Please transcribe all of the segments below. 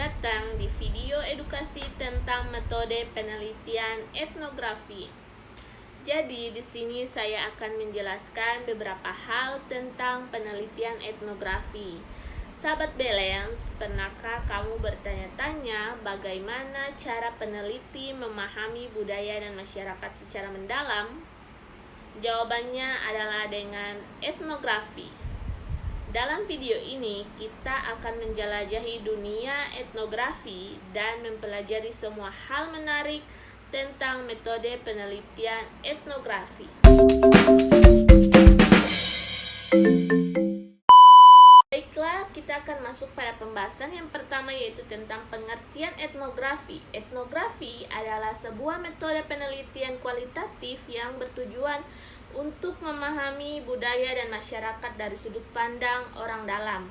datang di video edukasi tentang metode penelitian etnografi. Jadi, di sini saya akan menjelaskan beberapa hal tentang penelitian etnografi. Sahabat Balance, pernahkah kamu bertanya-tanya bagaimana cara peneliti memahami budaya dan masyarakat secara mendalam? Jawabannya adalah dengan etnografi. Dalam video ini, kita akan menjelajahi dunia etnografi dan mempelajari semua hal menarik tentang metode penelitian etnografi. Baiklah, kita akan masuk pada pembahasan yang pertama, yaitu tentang pengertian etnografi. Etnografi adalah sebuah metode penelitian kualitatif yang bertujuan untuk memahami budaya dan masyarakat dari sudut pandang orang dalam.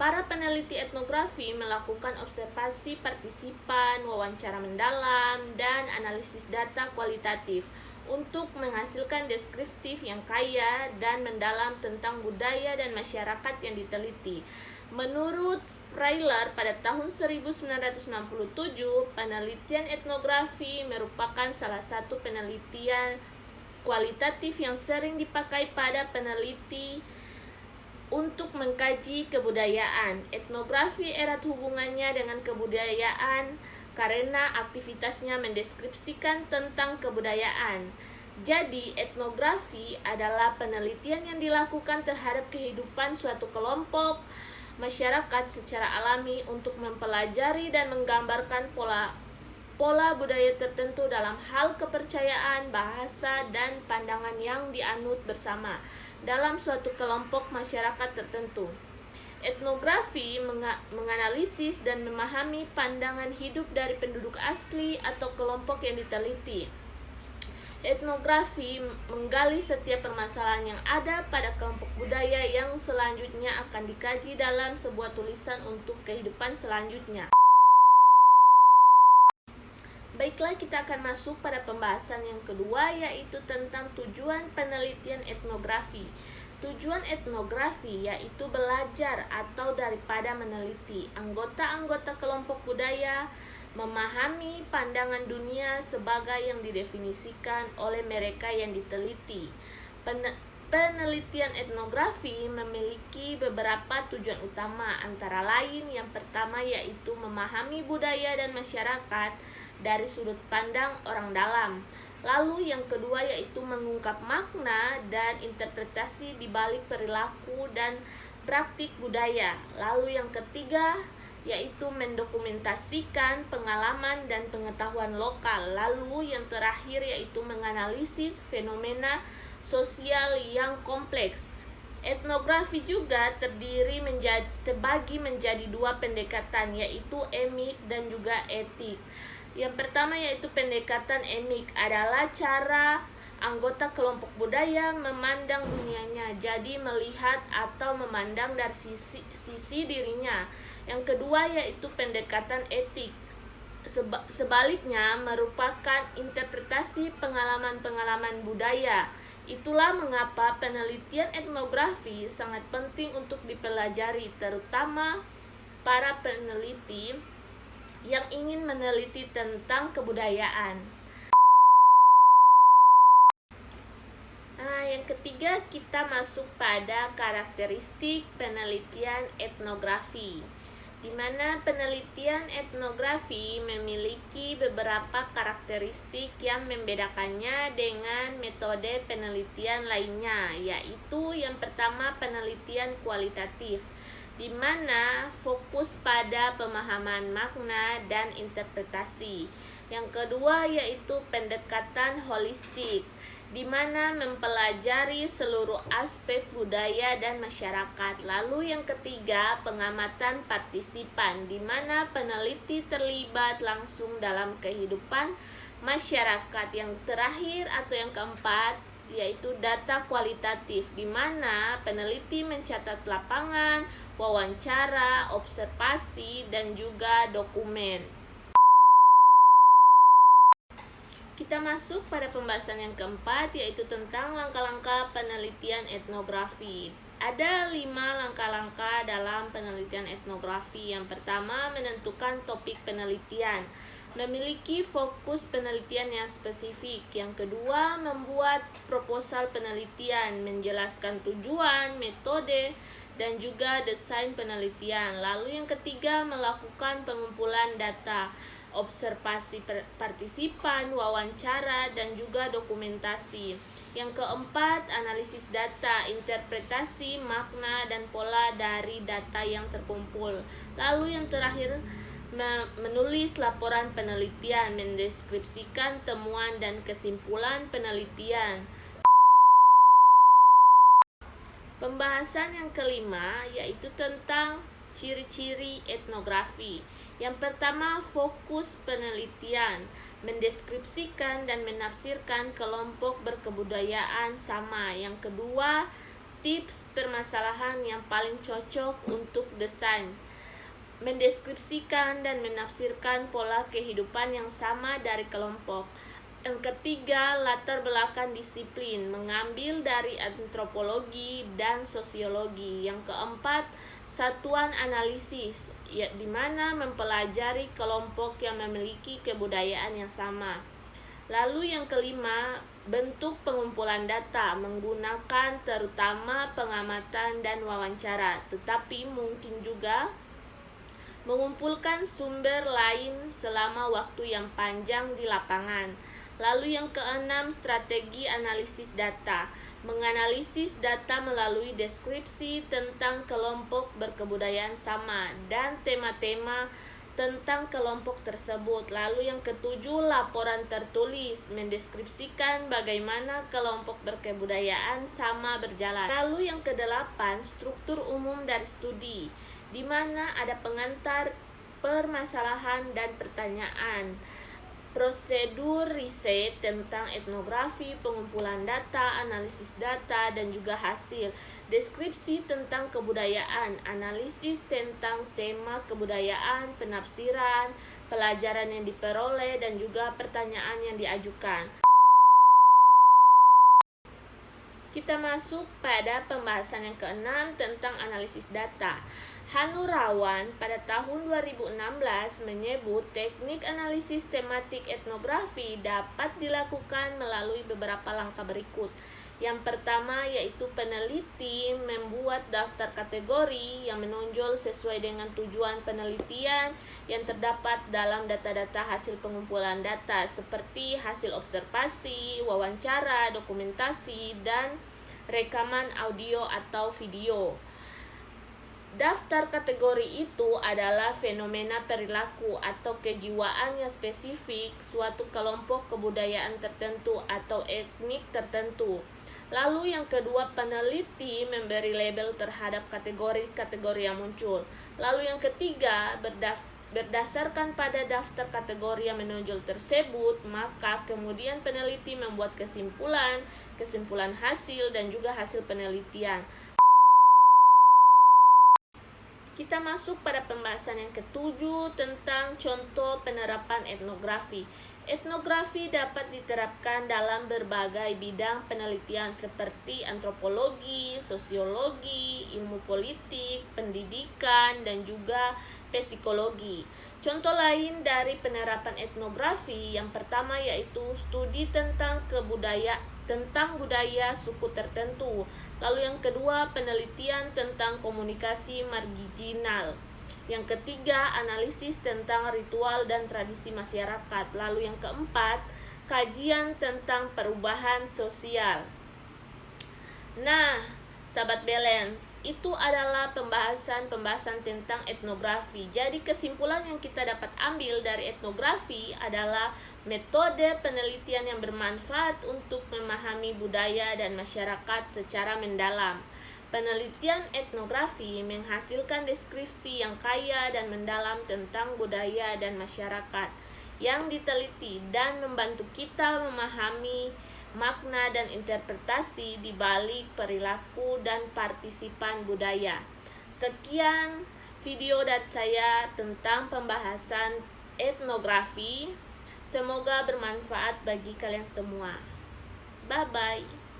Para peneliti etnografi melakukan observasi partisipan, wawancara mendalam, dan analisis data kualitatif untuk menghasilkan deskriptif yang kaya dan mendalam tentang budaya dan masyarakat yang diteliti. Menurut Springer pada tahun 1997, penelitian etnografi merupakan salah satu penelitian kualitatif yang sering dipakai pada peneliti untuk mengkaji kebudayaan. Etnografi erat hubungannya dengan kebudayaan karena aktivitasnya mendeskripsikan tentang kebudayaan. Jadi, etnografi adalah penelitian yang dilakukan terhadap kehidupan suatu kelompok masyarakat secara alami untuk mempelajari dan menggambarkan pola budaya tertentu dalam hal kepercayaan, bahasa, dan pandangan yang dianut bersama dalam suatu kelompok masyarakat tertentu. Etnografi menganalisis dan memahami pandangan hidup dari penduduk asli atau kelompok yang diteliti. Etnografi menggali setiap permasalahan yang ada pada kelompok budaya yang selanjutnya akan dikaji dalam sebuah tulisan untuk kehidupan selanjutnya. Baiklah, kita akan masuk pada pembahasan yang kedua, yaitu tentang tujuan penelitian etnografi. Tujuan etnografi yaitu belajar atau daripada meneliti anggota-anggota kelompok budaya, memahami pandangan dunia sebagai yang didefinisikan oleh mereka yang diteliti. Penelitian etnografi memiliki beberapa tujuan utama, antara lain yang pertama yaitu memahami budaya dan masyarakat dari sudut pandang orang dalam. Lalu yang kedua yaitu mengungkap makna dan interpretasi di balik perilaku dan praktik budaya. Lalu yang ketiga yaitu mendokumentasikan pengalaman dan pengetahuan lokal. Lalu yang terakhir yaitu menganalisis fenomena sosial yang kompleks. Etnografi juga terbagi menjadi dua pendekatan, yaitu emik dan juga etik. Yang pertama yaitu pendekatan emik adalah cara anggota kelompok budaya memandang dunianya, jadi melihat atau memandang dari sisi dirinya. Yang kedua yaitu pendekatan etik, sebaliknya merupakan interpretasi pengalaman-pengalaman budaya. Itulah mengapa penelitian etnografi sangat penting untuk dipelajari, terutama para peneliti yang ingin meneliti tentang kebudayaan. Yang ketiga, kita masuk pada karakteristik penelitian etnografi, di mana penelitian etnografi memiliki beberapa karakteristik yang membedakannya dengan metode penelitian lainnya, yaitu yang pertama penelitian kualitatif, di mana fokus pada pemahaman makna dan interpretasi. Yang kedua yaitu pendekatan holistik, di mana mempelajari seluruh aspek budaya dan masyarakat. Lalu yang ketiga, pengamatan partisipan, di mana peneliti terlibat langsung dalam kehidupan masyarakat. Yang terakhir atau yang keempat yaitu data kualitatif, di mana peneliti mencatat lapangan, wawancara, observasi, dan juga dokumen. Kita masuk pada pembahasan yang keempat, yaitu tentang langkah-langkah penelitian etnografi. Ada 5 langkah-langkah dalam penelitian etnografi. Yang pertama, menentukan topik penelitian. Memiliki fokus penelitian yang spesifik. Yang kedua, membuat proposal penelitian, menjelaskan tujuan, metode, dan juga desain penelitian. Lalu yang ketiga, melakukan pengumpulan data, observasi partisipan, wawancara, dan juga dokumentasi. Yang keempat, analisis data, interpretasi makna dan pola dari data yang terkumpul. Lalu yang terakhir, menulis laporan penelitian, mendeskripsikan temuan dan kesimpulan penelitian. Pembahasan yang kelima yaitu tentang ciri-ciri etnografi. Yang pertama, fokus penelitian, mendeskripsikan dan menafsirkan kelompok berkebudayaan sama. Yang kedua, tips permasalahan yang paling cocok untuk desain, mendeskripsikan dan menafsirkan pola kehidupan yang sama dari kelompok. Yang ketiga, latar belakang disiplin, mengambil dari antropologi dan sosiologi. Yang keempat, satuan analisis, di mana mempelajari kelompok yang memiliki kebudayaan yang sama. Lalu yang kelima, bentuk pengumpulan data, menggunakan terutama pengamatan dan wawancara, tetapi mungkin juga mengumpulkan sumber lain selama waktu yang panjang di lapangan. Lalu yang keenam, strategi analisis data, menganalisis data melalui deskripsi tentang kelompok berkebudayaan sama dan tema-tema tentang kelompok tersebut. Lalu yang ketujuh, laporan tertulis, mendeskripsikan bagaimana kelompok berkebudayaan sama berjalan. Lalu yang kedelapan, struktur umum dari studi, di mana ada pengantar, permasalahan, dan pertanyaan. Prosedur riset tentang etnografi, pengumpulan data, analisis data, dan juga hasil. Deskripsi tentang kebudayaan, analisis tentang tema kebudayaan, penafsiran, pelajaran yang diperoleh, dan juga pertanyaan yang diajukan. Kita masuk pada pembahasan yang keenam tentang analisis data. Hanurawan pada tahun 2016 menyebut teknik analisis tematik etnografi dapat dilakukan melalui beberapa langkah berikut. Yang pertama yaitu peneliti membuat daftar kategori yang menonjol sesuai dengan tujuan penelitian yang terdapat dalam data-data hasil pengumpulan data seperti hasil observasi, wawancara, dokumentasi, dan rekaman audio atau video. Daftar kategori itu adalah fenomena perilaku atau kejiwaan yang spesifik suatu kelompok kebudayaan tertentu atau etnik tertentu. Lalu yang kedua, peneliti memberi label terhadap kategori-kategori yang muncul. Lalu yang ketiga, berdasarkan pada daftar kategori yang menonjol tersebut, maka kemudian peneliti membuat kesimpulan hasil, dan juga hasil penelitian. Kita masuk pada pembahasan yang ketujuh tentang contoh penerapan etnografi. Etnografi dapat diterapkan dalam berbagai bidang penelitian seperti antropologi, sosiologi, ilmu politik, pendidikan, dan juga psikologi. Contoh lain dari penerapan etnografi yang pertama yaitu studi tentang budaya suku tertentu. Lalu yang kedua, penelitian tentang komunikasi marginal. Yang ketiga, analisis tentang ritual dan tradisi masyarakat. Lalu yang keempat, kajian tentang perubahan sosial. Nah, sahabat balance, itu adalah pembahasan tentang etnografi. Jadi kesimpulan yang kita dapat ambil dari etnografi adalah metode penelitian yang bermanfaat untuk memahami budaya dan masyarakat secara mendalam. Penelitian etnografi menghasilkan deskripsi yang kaya dan mendalam tentang budaya dan masyarakat yang diteliti dan membantu kita memahami makna dan interpretasi di balik perilaku dan partisipan budaya. Sekian video dari saya tentang pembahasan etnografi. Semoga bermanfaat bagi kalian semua. Bye-bye.